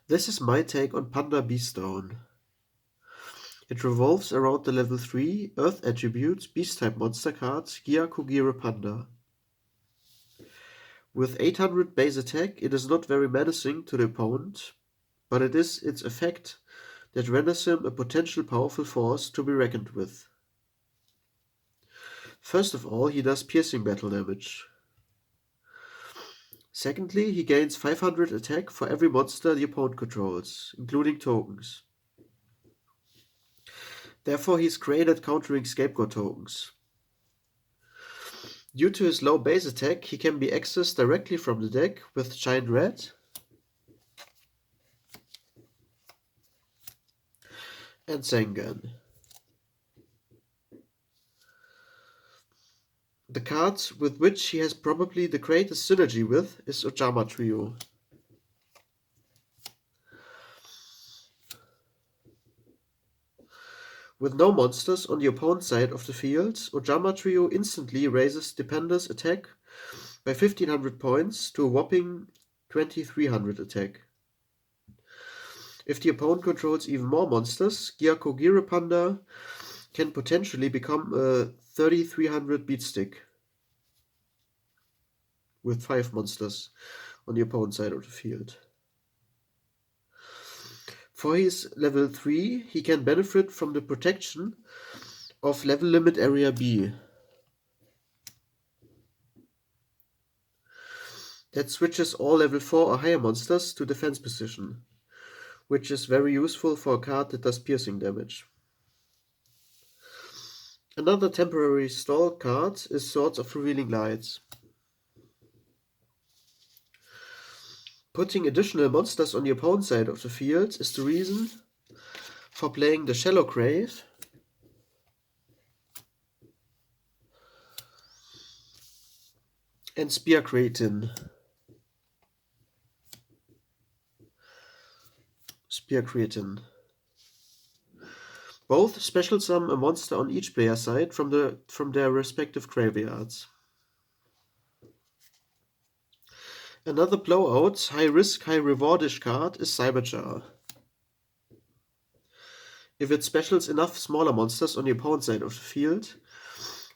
This is my take on Panda Beastdown. It revolves around the level 3 Earth attributes Beast-type monster card Gyaku-Gire Panda. With 800 base attack, it is not very menacing to the opponent, but it is its effect that renders him a potential powerful force to be reckoned with. First of all, he does piercing battle damage. Secondly, he gains 500 attack for every monster the opponent controls, including tokens. Therefore, he is great at countering scapegoat tokens. Due to his low base attack, he can be accessed directly from the deck with Giant Red and Sangan. The card with which he has probably the greatest synergy with is Ojama Trio. With no monsters on the opponent's side of the field, Ojama Trio instantly raises Depender's attack by 1500 points to a whopping 2300 attack. If the opponent controls even more monsters, Gyaku-Gire Panda can potentially become a 3300 beatstick with 5 monsters on the opponent's side of the field. For his level 3, he can benefit from the protection of level limit area B. That switches all level 4 or higher monsters to defense position, which is very useful for a card that does piercing damage. Another temporary stall card is Swords of Revealing Lights. Putting additional monsters on the opponent's side of the field is the reason for playing the Shallow Grave and Spear Cretin. Both special summon a monster on each player's side from their respective graveyards. Another blowout, high-risk, high-rewardish card is Cyberjar. If it specials enough smaller monsters on the opponent's side of the field,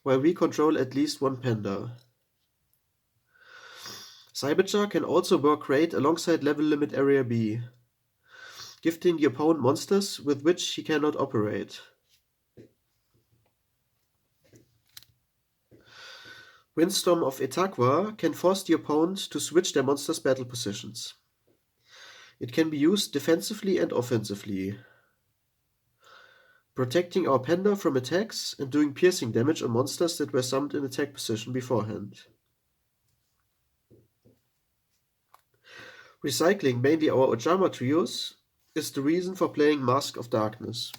while we control at least one Panda. Cyberjar can also work great alongside level limit area B, gifting the opponent monsters with which he cannot operate. Windstorm of Etaqua can force the opponent to switch their monsters' battle positions. It can be used defensively and offensively, protecting our Panda from attacks and doing piercing damage on monsters that were summoned in attack position beforehand. Recycling mainly our Ojama Trios is the reason for playing Mask of Darkness.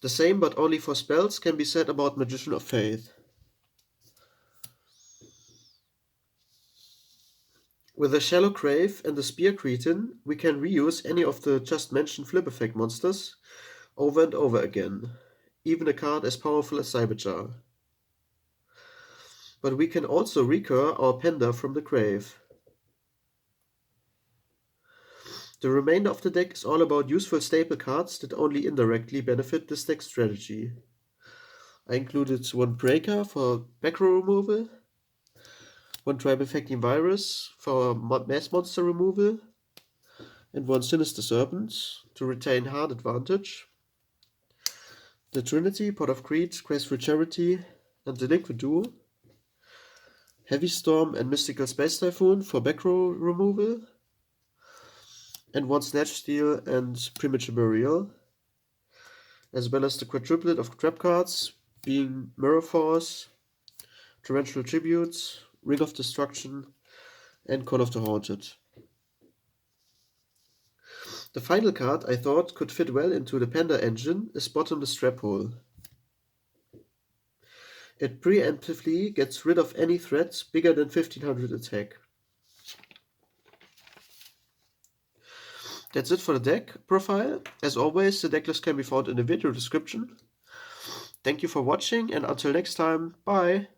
The same, but only for spells, can be said about Magician of Faith. With the Shallow Grave and the Spear Cretin, we can reuse any of the just mentioned flip effect monsters over and over again, even a card as powerful as Cyberjar. But we can also recur our Panda from the grave. The remainder of the deck is all about useful staple cards that only indirectly benefit this deck's strategy. I included one Breaker for back row removal, one Tribal Infecting Virus for mass monster removal, and one Sinister Serpent to retain hard advantage. The Trinity, Pot of Greed, Graceful Charity, and Delinquent Duo. Heavy Storm and Mystical Space Typhoon for back row removal. And one Snatch Steal and Premature Burial, as well as the quadruplet of trap cards, being Mirror Force, Torrential Tribute, Ring of Destruction, and Call of the Haunted. The final card I thought could fit well into the Panda engine is Bottomless Trap Hole. It preemptively gets rid of any threat bigger than 1500 attack. That's it for the deck profile. As always, the decklist can be found in the video description. Thank you for watching, and until next time, bye!